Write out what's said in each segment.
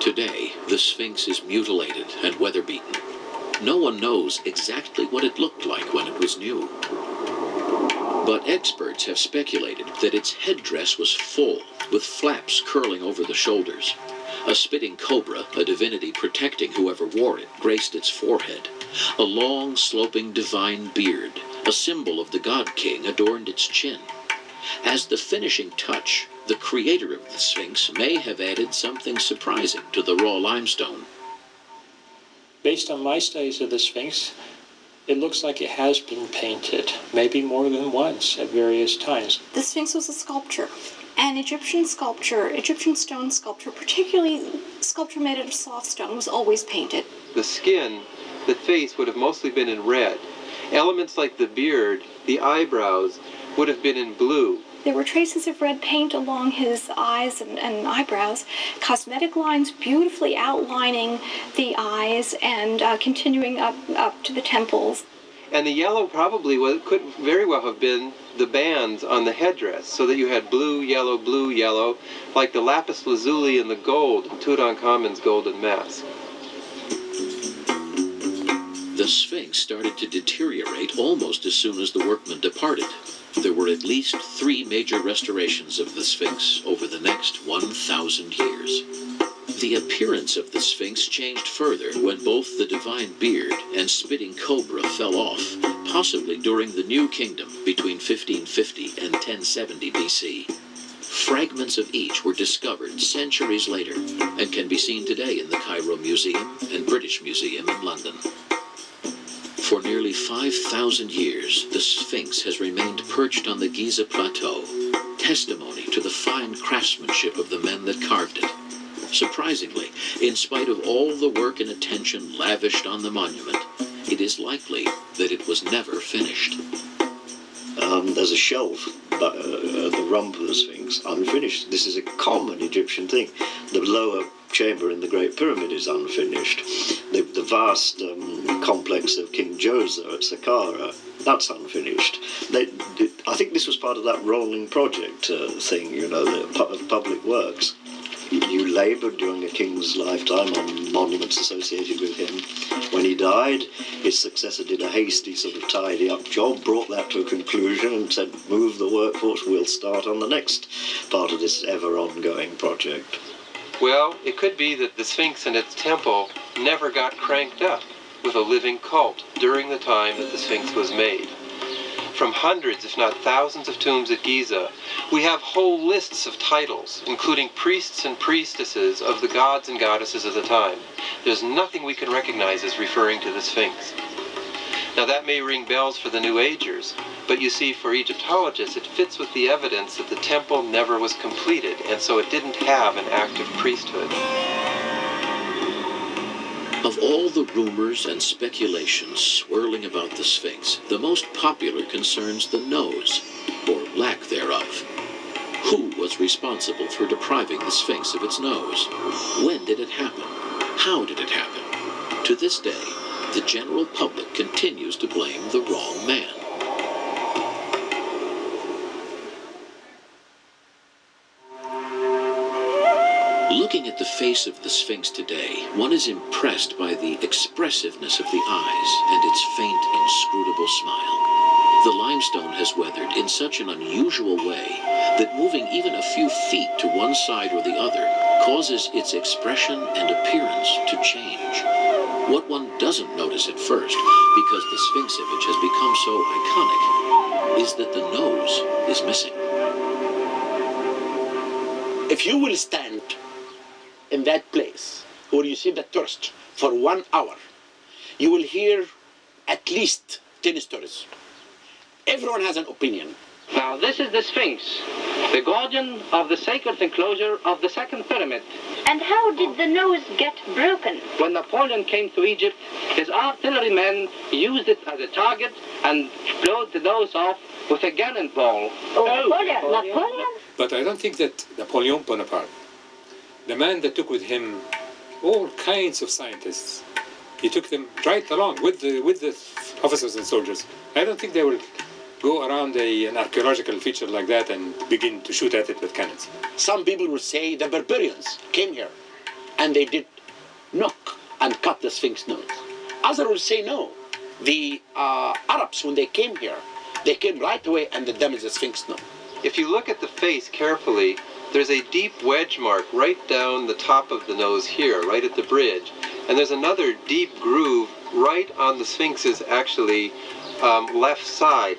Today, the Sphinx is mutilated and weather-beaten. No one knows exactly what it looked like when it was new. But experts have speculated that its headdress was full, with flaps curling over the shoulders. A spitting cobra, a divinity protecting whoever wore it, graced its forehead. A long, sloping divine beard, a symbol of the god-king, adorned its chin. As the finishing touch, the creator of the Sphinx may have added something surprising to the raw limestone. Based on my studies of the Sphinx, it looks like it has been painted, maybe more than once at various times. The Sphinx was a sculpture, and Egyptian stone sculpture, particularly sculpture made out of soft stone, was always painted. The skin, the face would have mostly been in red. Elements like the beard, the eyebrows, would have been in blue. There were traces of red paint along his eyes and eyebrows, cosmetic lines beautifully outlining the eyes and continuing up to the temples. And the yellow probably could very well have been the bands on the headdress, so that you had blue, yellow, like the lapis lazuli and the gold in Tutankhamun's golden mask. The Sphinx started to deteriorate almost as soon as the workmen departed. There were at least 3 major restorations of the Sphinx over the next 1,000 years. The appearance of the Sphinx changed further when both the divine beard and spitting cobra fell off, possibly during the New Kingdom between 1550 and 1070 BC. Fragments of each were discovered centuries later and can be seen today in the Cairo Museum and British Museum in London. For nearly 5,000 years, the Sphinx has remained perched on the Giza plateau, testimony to the fine craftsmanship of the men that carved it. Surprisingly, in spite of all the work and attention lavished on the monument, it is likely that it was never finished. There's a shelf at the rump of the Sphinx, unfinished. This is a common Egyptian thing. The lower chamber in the Great Pyramid is unfinished. The vast complex of King Giza at Saqqara, that's unfinished. I think this was part of that rolling project thing, you know, the public works. You laboured during a king's lifetime on monuments associated with him. When he died, his successor did a hasty sort of tidy-up job, brought that to a conclusion and said, move the workforce, we'll start on the next part of this ever-ongoing project. Well, it could be that the Sphinx and its temple never got cranked up with a living cult during the time that the Sphinx was made. From hundreds, if not thousands of tombs at Giza, we have whole lists of titles, including priests and priestesses of the gods and goddesses of the time. There's nothing we can recognize as referring to the Sphinx. Now that may ring bells for the New Agers, but you see, for Egyptologists, it fits with the evidence that the temple never was completed, and so it didn't have an active priesthood. Of all the rumors and speculations swirling about the Sphinx, the most popular concerns the nose, or lack thereof. Who was responsible for depriving the Sphinx of its nose? When did it happen? How did it happen? To this day, the general public continues to blame the wrong man. Looking at the face of the Sphinx today, one is impressed by the expressiveness of the eyes and its faint, inscrutable smile. The limestone has weathered in such an unusual way that moving even a few feet to one side or the other causes its expression and appearance to change. What one doesn't notice at first, because the Sphinx image has become so iconic, is that the nose is missing. If you will stand in that place where you see the tourist for 1 hour, you will hear at least 10 stories. Everyone has an opinion. Now this is the Sphinx, the guardian of the sacred enclosure of the second pyramid. And how did the nose get broken? When Napoleon came to Egypt, his artillerymen used it as a target and blowed the nose off with a cannonball. Oh, Napoleon? But I don't think that Napoleon Bonaparte, the man that took with him all kinds of scientists, he took them right along with the officers and soldiers. I don't think they will go around an archaeological feature like that and begin to shoot at it with cannons. Some people will say the barbarians came here and they did knock and cut the Sphinx nose. Others will say no. The Arabs, when they came here, they came right away and they damaged the Sphinx nose. If you look at the face carefully, there's a deep wedge mark right down the top of the nose here, right at the bridge. And there's another deep groove right on the Sphinx's actually left side.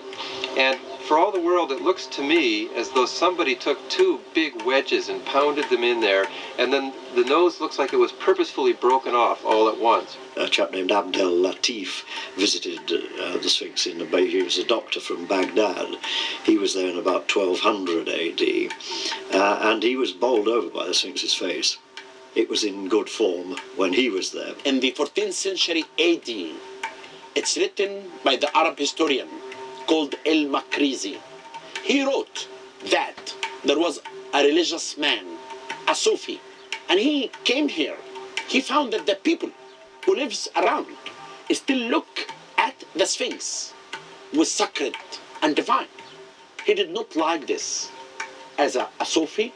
And for all the world, it looks to me as though somebody took two big wedges and pounded them in there, and then the nose looks like it was purposefully broken off all at once. A chap named Abdel Latif visited the Sphinx in he was a doctor from Baghdad. He was there in about 1200 AD, and he was bowled over by the Sphinx's face. It was in good form when he was there. In the 14th century AD, it's written by the Arab historian called El-Makrizi. He wrote that there was a religious man, a Sufi, and he came here. He found that the people who lives around still look at the Sphinx with sacred and divine. He did not like this as a Sufi,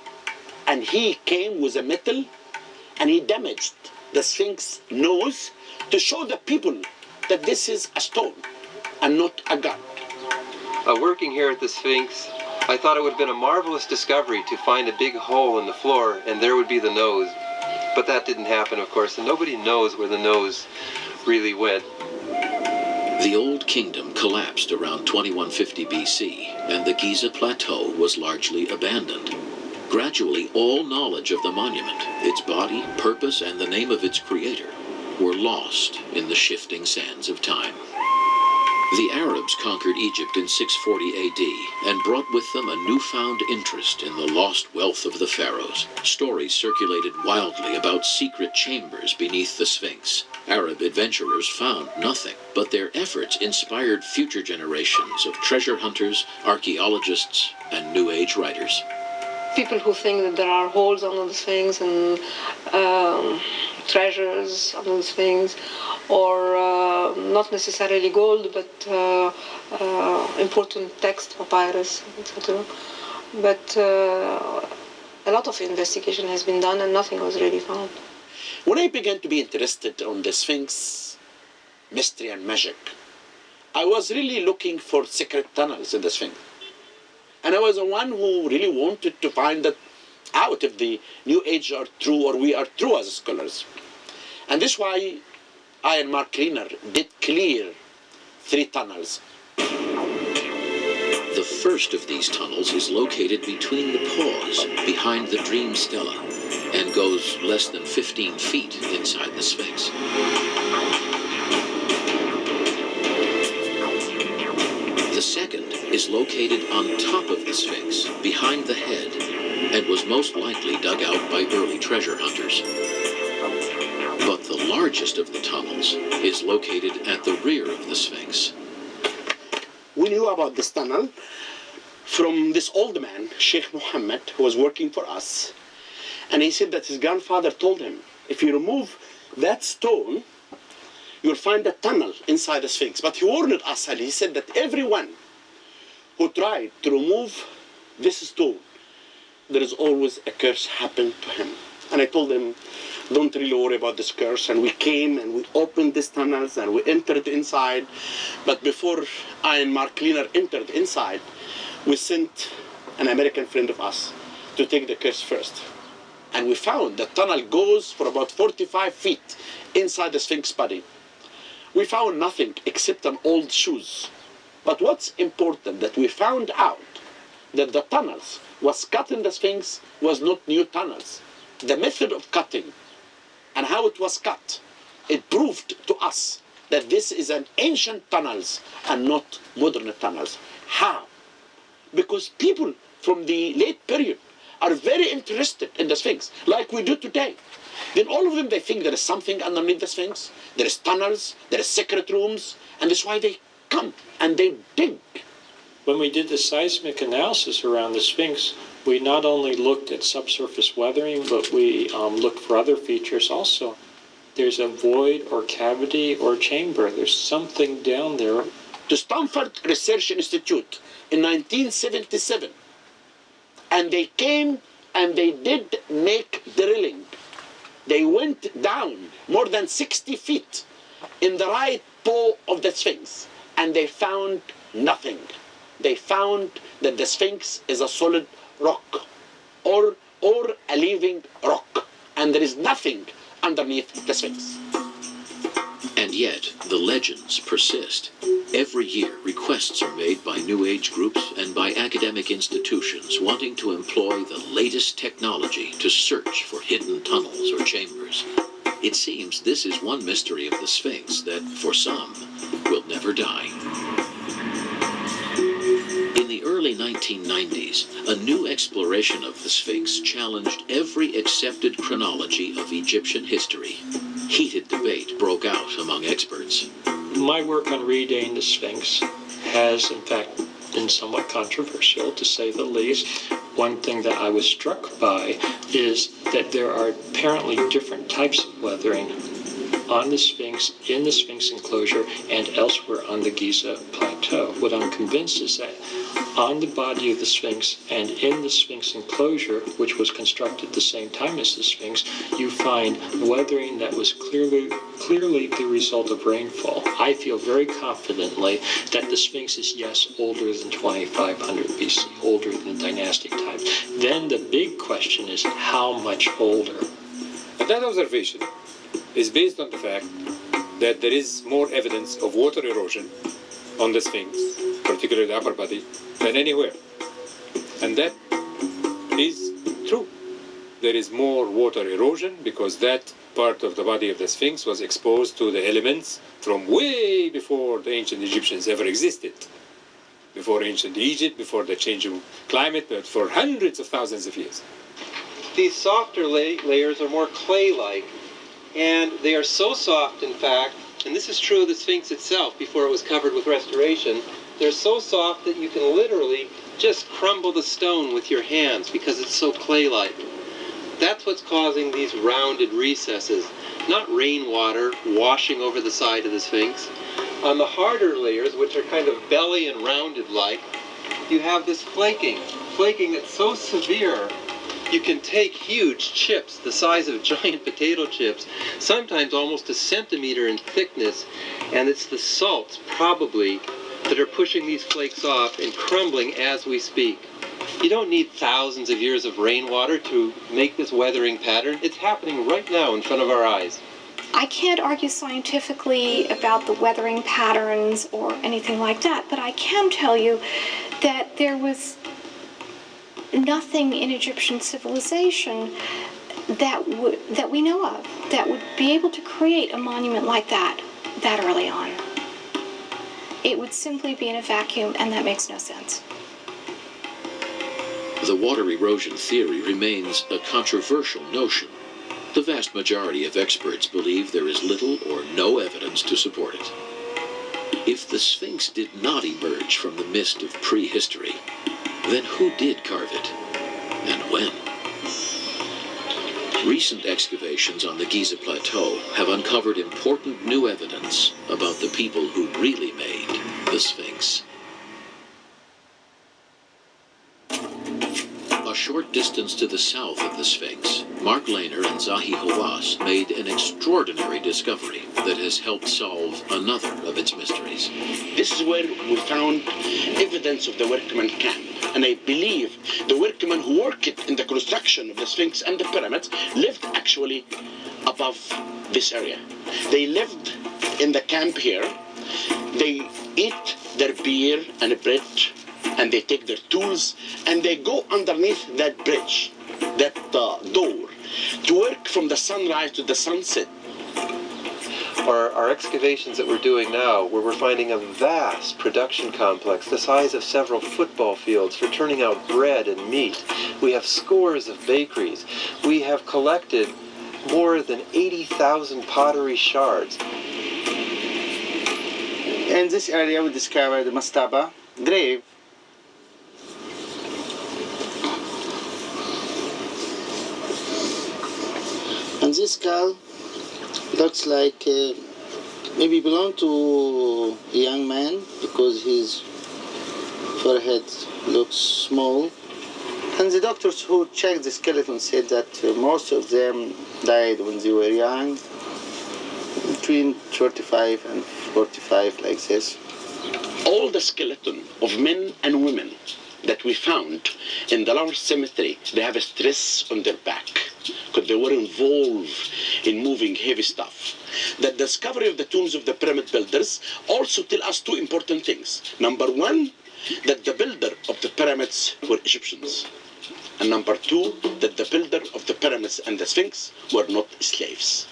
and he came with a metal and he damaged the Sphinx nose to show the people that this is a stone and not a god. Working here at the Sphinx, I thought it would have been a marvelous discovery to find a big hole in the floor and there would be the nose. But that didn't happen, of course, and nobody knows where the nose really went. The Old Kingdom collapsed around 2150 BC, and the Giza Plateau was largely abandoned. Gradually, all knowledge of the monument, its body, purpose, and the name of its creator were lost in the shifting sands of time. The Arabs conquered Egypt in 640 AD and brought with them a newfound interest in the lost wealth of the pharaohs. Stories circulated wildly about secret chambers beneath the Sphinx. Arab adventurers found nothing, but their efforts inspired future generations of treasure hunters, archaeologists, and New Age writers. People who think that there are holes under the Sphinx and treasures under the Sphinx, or not necessarily gold, but important text, papyrus, etc. But a lot of investigation has been done and nothing was really found. When I began to be interested on the Sphinx mystery and magic, I was really looking for secret tunnels in the Sphinx. And I was the one who really wanted to find that out if the New Age are true or we are true as scholars. And this is why I and Mark Kleiner did clear 3 tunnels. The first of these tunnels is located between the paws, behind the dream stela, and goes less than 15 feet inside the Sphinx. The second is located on top of the Sphinx, behind the head, and was most likely dug out by early treasure hunters. But the largest of the tunnels is located at the rear of the Sphinx. We knew about this tunnel from this old man, Sheikh Muhammad, who was working for us. And he said that his grandfather told him, if you remove that stone, you'll find a tunnel inside the Sphinx. But he warned us, and he said that everyone who tried to remove this stone, there is always a curse happened to him. And I told him, don't really worry about this curse. And we came and we opened these tunnels and we entered inside. But before I and Mark Kleiner entered inside, we sent an American friend of us to take the curse first. And we found the tunnel goes for about 45 feet inside the Sphinx body. We found nothing except an old shoes. But what's important that we found out that the tunnels was cut in the Sphinx was not new tunnels. The method of cutting and how it was cut, it proved to us that this is an ancient tunnels and not modern tunnels. How? Because people from the late period are very interested in the Sphinx, like we do today. Then all of them, they think there is something underneath the Sphinx, there is tunnels, there is secret rooms, and that's why they come and they dig. When we did the seismic analysis around the Sphinx, we not only looked at subsurface weathering, but we looked for other features also. There's a void or cavity or chamber. There's something down there. To Stanford Research Institute in 1977, and they came and they did make drilling They went down more than 60 feet in the right paw of the Sphinx, and they found nothing. They found that the Sphinx is a solid rock or a living rock, and there is nothing underneath the Sphinx. And yet, the legends persist. Every year, requests are made by New Age groups and by academic institutions wanting to employ the latest technology to search for hidden tunnels or chambers. It seems this is one mystery of the Sphinx that, for some, will never die. In the early 1990s, a new exploration of the Sphinx challenged every accepted chronology of Egyptian history. Heated debate broke out among experts. My work on redating the Sphinx has, in fact, been somewhat controversial, to say the least. One thing that I was struck by is that there are apparently different types of weathering on the Sphinx, in the Sphinx enclosure, and elsewhere on the Giza plateau. What I'm convinced is that on the body of the Sphinx and in the Sphinx enclosure, which was constructed at the same time as the Sphinx, you find weathering that was clearly the result of rainfall. I feel very confidently that the Sphinx is, yes, older than 2500 BC, older than dynastic times. Then the big question is, how much older? And that observation is based on the fact that there is more evidence of water erosion on the Sphinx, particularly the upper body, than anywhere. And that is true. There is more water erosion because that part of the body of the Sphinx was exposed to the elements from way before the ancient Egyptians ever existed. Before ancient Egypt, before the change of climate, but for hundreds of thousands of years. These softer layers are more clay-like, and they are so soft, in fact, and this is true of the Sphinx itself before it was covered with restoration, they're so soft that you can literally just crumble the stone with your hands because it's so clay-like. That's what's causing these rounded recesses, not rainwater washing over the side of the Sphinx. On the harder layers, which are kind of belly and rounded-like, you have this flaking that's so severe you can take huge chips the size of giant potato chips, sometimes almost a centimeter in thickness, and it's the salts, probably, that are pushing these flakes off and crumbling as we speak. You don't need thousands of years of rainwater to make this weathering pattern. It's happening right now in front of our eyes. I can't argue scientifically about the weathering patterns or anything like that, but I can tell you that there was nothing in Egyptian civilization that we know of that would be able to create a monument like that early on. It would simply be in a vacuum, and that makes no sense. The water erosion theory remains a controversial notion. The vast majority of experts believe there is little or no evidence to support it. If the Sphinx did not emerge from the mist of prehistory, then who did carve it, and when? Recent excavations on the Giza Plateau have uncovered important new evidence about the people who really made the Sphinx. A short distance to the south of the Sphinx, Mark Lehner and Zahi Hawass made an extraordinary discovery that has helped solve another of its mysteries. This is where we found evidence of the workman camp. And I believe the workmen who worked in the construction of the Sphinx and the pyramids lived actually above this area. They lived in the camp here. They eat their beer and bread, and they take their tools, and they go underneath that bridge, that door, to work from the sunrise to the sunset. Our excavations that we're doing now, where we're finding a vast production complex the size of several football fields for turning out bread and meat. We have scores of bakeries. We have collected more than 80,000 pottery shards. In this area we discovered the mastaba grave. And this skull looks like maybe belonged to a young man because his forehead looks small. And the doctors who checked the skeleton said that most of them died when they were young, between 35 and 45, like this. All the skeleton of men and women that we found in the large cemetery, they have a stress on their back because they were involved in moving heavy stuff. The discovery of the tombs of the pyramid builders also tell us two important things. Number one, that the builder of the pyramids were Egyptians. And number two, that the builder of the pyramids and the Sphinx were not slaves.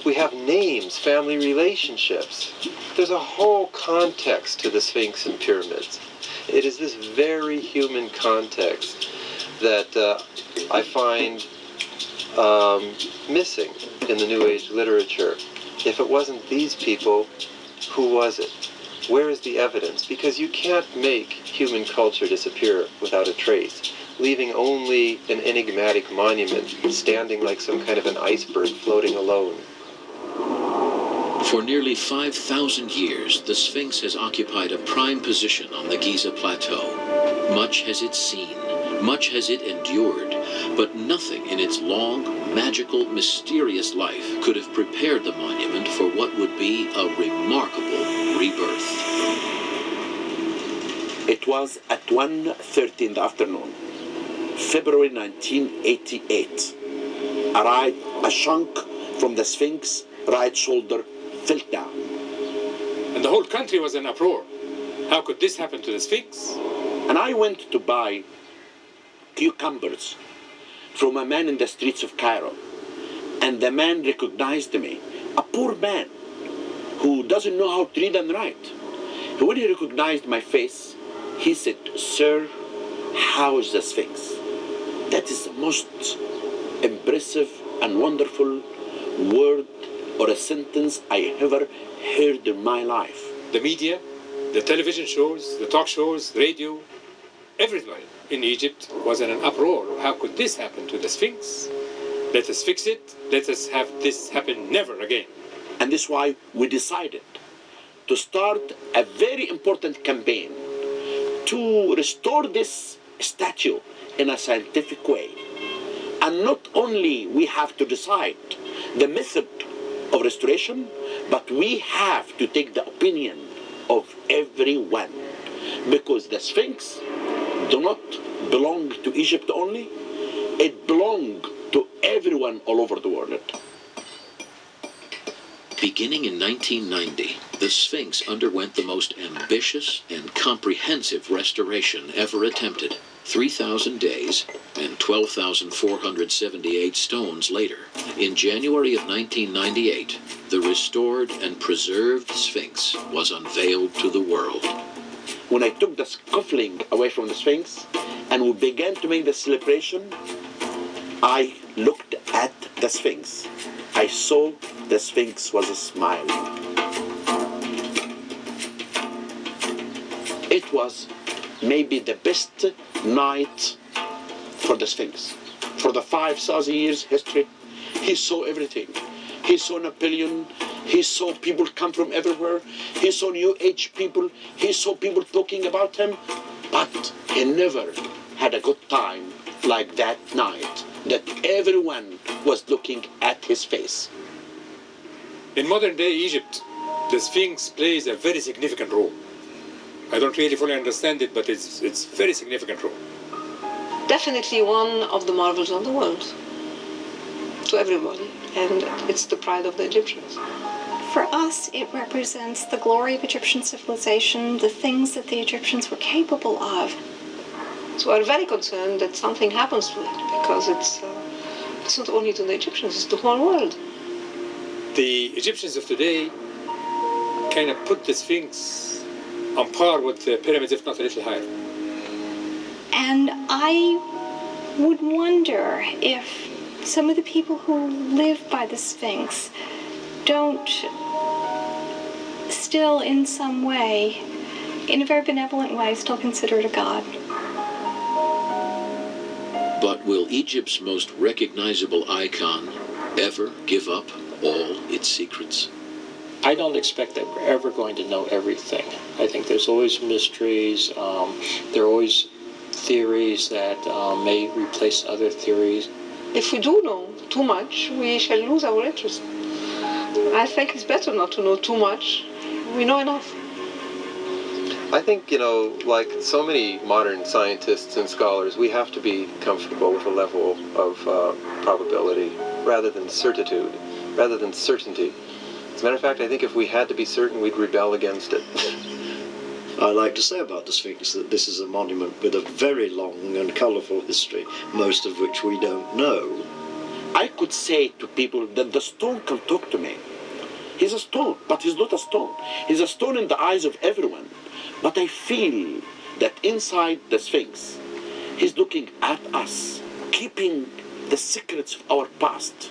We have names, family relationships. There's a whole context to the Sphinx and pyramids. It is this very human context that I find missing in the New Age literature. If it wasn't these people, who was it? Where is the evidence? Because you can't make human culture disappear without a trace, leaving only an enigmatic monument standing like some kind of an iceberg floating alone. For nearly 5,000 years, the Sphinx has occupied a prime position on the Giza Plateau. Much has it seen, much has it endured, but nothing in its long, magical, mysterious life could have prepared the monument for what would be a remarkable rebirth. It was at 1:30 in the afternoon, February 1988. A chunk from the Sphinx right shoulder fell down. And the whole country was in uproar. How could this happen to the Sphinx? And I went to buy cucumbers from a man in the streets of Cairo. And the man recognized me, a poor man who doesn't know how to read and write. When he recognized my face, he said, "Sir, how is the Sphinx?" That is the most impressive and wonderful word or a sentence I ever heard in my life. The media, the television shows, the talk shows, radio, everybody in Egypt was in an uproar. How could this happen to the Sphinx? Let us fix it. Let us have this happen never again. And this is why we decided to start a very important campaign to restore this statue in a scientific way. And not only we have to decide the method of restoration, but we have to take the opinion of everyone, because the Sphinx do not belong to Egypt only, it belongs to everyone all over the world. Beginning in 1990, the Sphinx underwent the most ambitious and comprehensive restoration ever attempted. 3,000 days and 12,478 stones later, in January of 1998, the restored and preserved Sphinx was unveiled to the world. When I took the scuffling away from the Sphinx and we began to make the celebration, I looked at the Sphinx. I saw the Sphinx was smiling. It was maybe the best night for the Sphinx. For the 5,000 years history, he saw everything. He saw Napoleon, he saw people come from everywhere, he saw New Age people, he saw people talking about him, but he never had a good time like that night, that everyone was looking at his face. In modern day Egypt, the Sphinx plays a very significant role. I don't really fully understand it, but it's a very significant role. Definitely one of the marvels of the world to everybody, and it's the pride of the Egyptians. For us, it represents the glory of Egyptian civilization, the things that the Egyptians were capable of. So we're very concerned that something happens to it, because it's not only to the Egyptians, it's the whole world. The Egyptians of today kind of put the Sphinx on par with the pyramids, if not a little higher. And I would wonder if some of the people who live by the Sphinx don't still in some way, in a very benevolent way, still consider it a god. But will Egypt's most recognizable icon ever give up all its secrets? I don't expect that we're ever going to know everything. I think there's always mysteries. There are always theories that may replace other theories. If we do know too much, we shall lose our interest. I think it's better not to know too much. We know enough. I think, like so many modern scientists and scholars, we have to be comfortable with a level of probability rather than certitude, rather than certainty. As a matter of fact, I think if we had to be certain, we'd rebel against it. I like to say about the Sphinx that this is a monument with a very long and colourful history, most of which we don't know. I could say to people that the stone can talk to me. He's a stone, but he's not a stone. He's a stone in the eyes of everyone. But I feel that inside the Sphinx, he's looking at us, keeping the secrets of our past.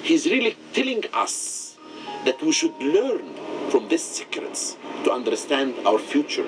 He's really telling us that we should learn from these secrets to understand our future.